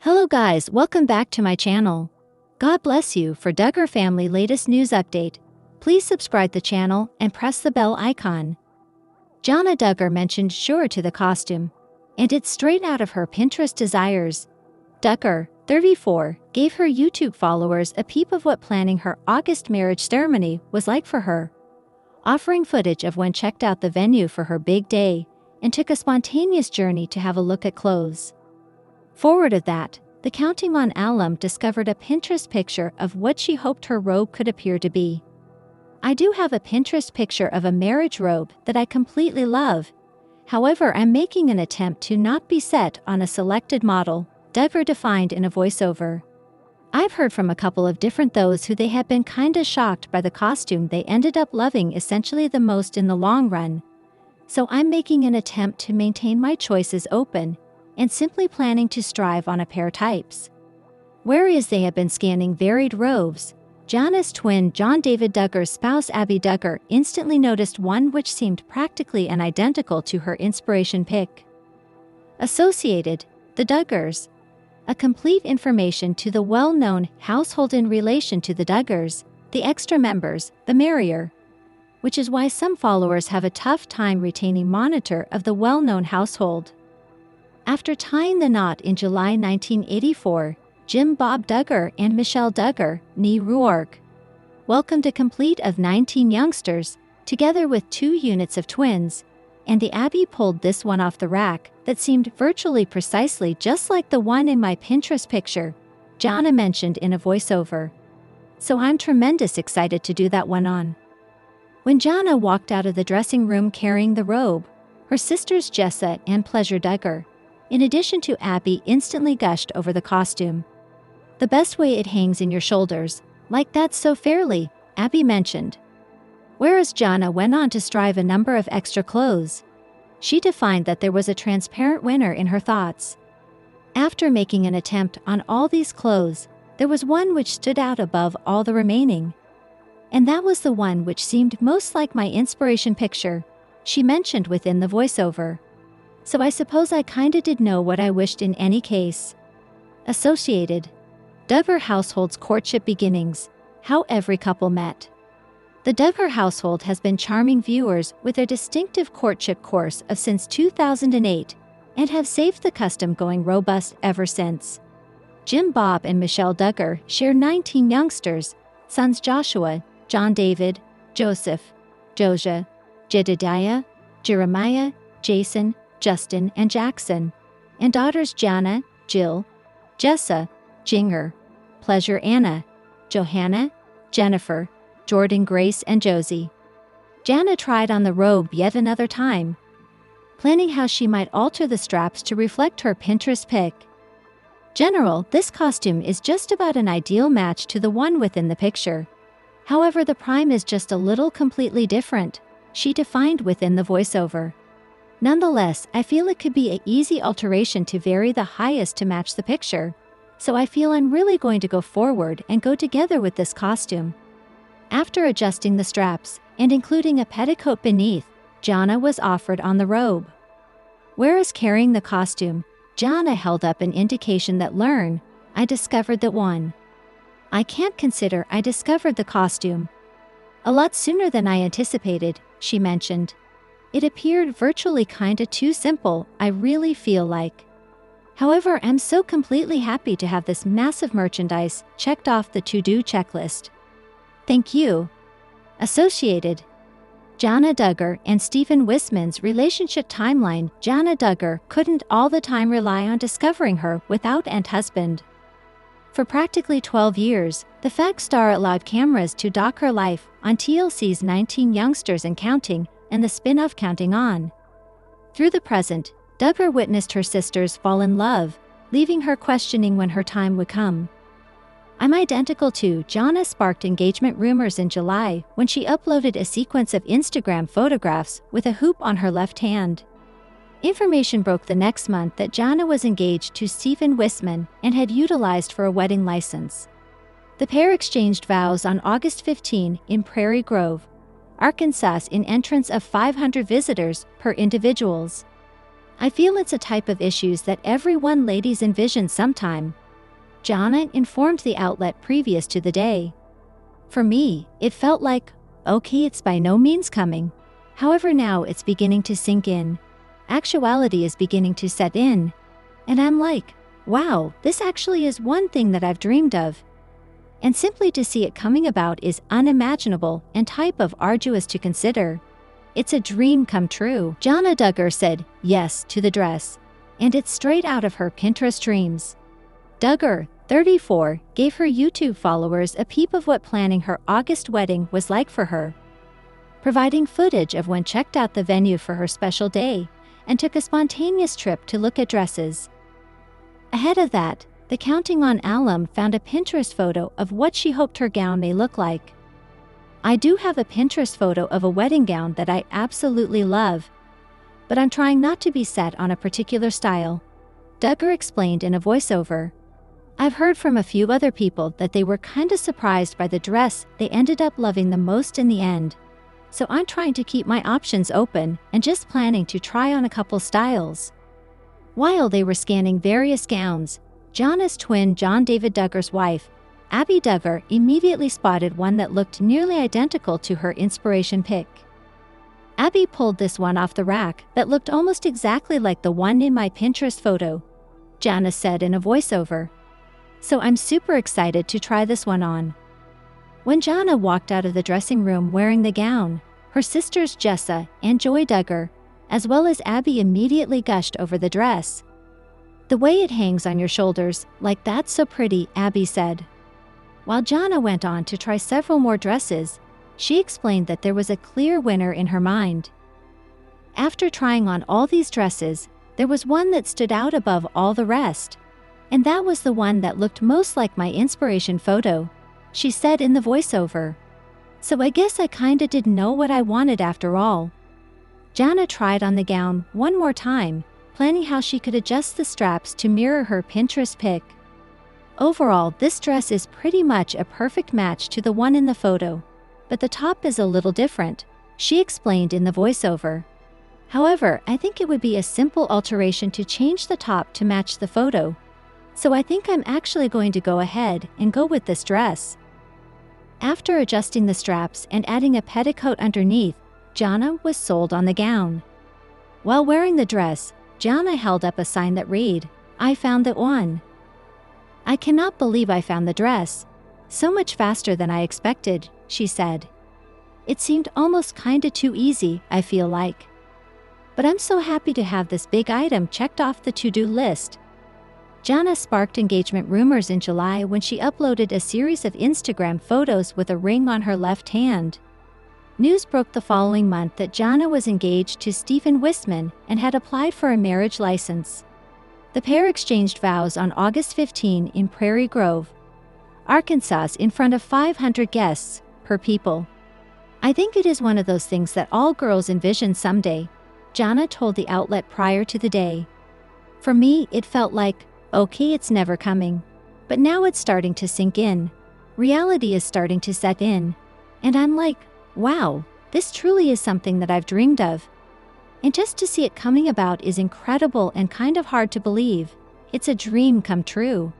Hello guys, welcome back to my channel. God bless you. For Duggar family latest news update, please subscribe the channel and press the bell icon. Jana Duggar mentioned sure to the costume, and it's straight out of her Pinterest desires. Duggar, 34, gave her YouTube followers a peep of what planning her August marriage ceremony was like for her, offering footage of when checked out the venue for her big day and took a spontaneous journey to have a look at clothes. Forward of that, the Counting On alum discovered a Pinterest picture of what she hoped her robe could appear to be. I do have a Pinterest picture of a marriage robe that I completely love. However, I'm making an attempt to not be set on a selected model, Duggar defined in a voiceover. I've heard from a couple of different those who they had been kinda shocked by the costume they ended up loving essentially the most in the long run. So I'm making an attempt to maintain my choices open and simply planning to strive on a pair types. Whereas they have been scanning varied robes, Jana's twin John David Duggar's spouse Abby Duggar instantly noticed one which seemed practically an identical to her inspiration pic. Associated, the Duggars. A complete information to the well-known household in relation to the Duggars, the extra members, the merrier. Which is why some followers have a tough time retaining monitor of the well-known household. After tying the knot in July 1984, Jim Bob Duggar and Michelle Duggar, nee Ruark, welcomed a complete of 19 youngsters, together with 2 units of twins, and the Abby pulled this one off the rack that seemed virtually precisely just like the one in my Pinterest picture, Jana mentioned in a voiceover. So I'm tremendous excited to do that one on. When Jana walked out of the dressing room carrying the robe, her sisters Jessa and Pleasure Duggar, in addition to Abby, instantly gushed over the costume. The best way it hangs in your shoulders, like that so fairly, Abby mentioned. Whereas Jana went on to strive a number of extra clothes. She defined that there was a transparent winner in her thoughts. After making an attempt on all these clothes, there was one which stood out above all the remaining. And that was the one which seemed most like my inspiration picture, she mentioned within the voiceover. So I suppose I kinda did know what I wished in any case. Associated. Duggar household's courtship beginnings, how every couple met. The Duggar household has been charming viewers with their distinctive courtship course of since 2008 and have saved the custom going robust ever since. Jim Bob and Michelle Duggar share 19 youngsters, sons Joshua, John David, Joseph, Josiah, Jedediah, Jeremiah, Jason, Justin, and Jackson, and daughters Jana, Jill, Jessa, Jinger, Pleasure Anna, Johanna, Jennifer, Jordan Grace, and Josie. Jana tried on the robe yet another time, planning how she might alter the straps to reflect her Pinterest pic. General, this costume is just about an ideal match to the one within the picture. However, the prime is just a little completely different, she defined within the voiceover. Nonetheless, I feel it could be an easy alteration to vary the highest to match the picture, so I feel I'm really going to go forward and go together with this costume. After adjusting the straps, and including a petticoat beneath, Jana was offered on the robe. Whereas carrying the costume, Jana held up an indication that I discovered that one. I can't consider I discovered the costume. A lot sooner than I anticipated, she mentioned. It appeared virtually kinda too simple, I really feel like. However, I'm so completely happy to have this massive merchandise checked off the to-do checklist. Thank you. Associated. Jana Duggar and Stephen Wisman's relationship timeline. Jana Duggar couldn't all the time rely on discovering her without and husband. For practically 12 years, the fact star allowed cameras to doc her life on TLC's 19 Youngsters and Counting, and the spin-off Counting On. Through the present, Duggar witnessed her sisters fall in love, leaving her questioning when her time would come. I'm identical to Jana sparked engagement rumors in July when she uploaded a sequence of Instagram photographs with a hoop on her left hand. Information broke the next month that Jana was engaged to Stephen Wisman and had utilized for a wedding license. The pair exchanged vows on August 15 in Prairie Grove, Arkansas in entrance of 500 visitors per individuals. I feel it's a type of issues that everyone ladies envisions sometime. Jana informed the outlet previous to the day. For me, it felt like, okay, it's by no means coming. However, now it's beginning to sink in. Actuality is beginning to set in. And I'm like, wow, this actually is one thing that I've dreamed of. And simply to see it coming about is unimaginable and type of arduous to consider. It's a dream come true. Jana Duggar said yes to the dress. And it's straight out of her Pinterest dreams. Duggar, 34, gave her YouTube followers a peep of what planning her August wedding was like for her, providing footage of when checked out the venue for her special day and took a spontaneous trip to look at dresses. Ahead of that, the Counting on alum found a Pinterest photo of what she hoped her gown may look like. I do have a Pinterest photo of a wedding gown that I absolutely love, but I'm trying not to be set on a particular style, Duggar explained in a voiceover. I've heard from a few other people that they were kinda surprised by the dress they ended up loving the most in the end. So I'm trying to keep my options open and just planning to try on a couple styles. While they were scanning various gowns, Jana's twin John David Duggar's wife, Abby Duggar, immediately spotted one that looked nearly identical to her inspiration pic. Abby pulled this one off the rack that looked almost exactly like the one in my Pinterest photo, Jana said in a voiceover. So I'm super excited to try this one on. When Jana walked out of the dressing room wearing the gown, her sisters Jessa and Joy Duggar, as well as Abby, immediately gushed over the dress. The way it hangs on your shoulders, like that's so pretty, Abby said. While Jana went on to try several more dresses, she explained that there was a clear winner in her mind. After trying on all these dresses, there was one that stood out above all the rest. And that was the one that looked most like my inspiration photo, she said in the voiceover. So I guess I kinda didn't know what I wanted after all. Jana tried on the gown one more time, planning how she could adjust the straps to mirror her Pinterest pic. Overall, this dress is pretty much a perfect match to the one in the photo, but the top is a little different, she explained in the voiceover. However, I think it would be a simple alteration to change the top to match the photo. So I think I'm actually going to go ahead and go with this dress. After adjusting the straps and adding a petticoat underneath, Jana was sold on the gown. While wearing the dress, Jana held up a sign that read, "I found that one." I cannot believe I found the dress. So much faster than I expected, she said. It seemed almost kinda too easy, I feel like. But I'm so happy to have this big item checked off the to-do list. Jana sparked engagement rumors in July when she uploaded a series of Instagram photos with a ring on her left hand. News broke the following month that Jana was engaged to Stephen Wistman and had applied for a marriage license. The pair exchanged vows on August 15 in Prairie Grove, Arkansas, in front of 500 guests per people. I think it is one of those things that all girls envision someday, Jana told the outlet prior to the day. For me, it felt like, okay, it's never coming. But now it's starting to sink in. Reality is starting to set in. And I'm like, wow, this truly is something that I've dreamed of. And just to see it coming about is incredible and kind of hard to believe. It's a dream come true.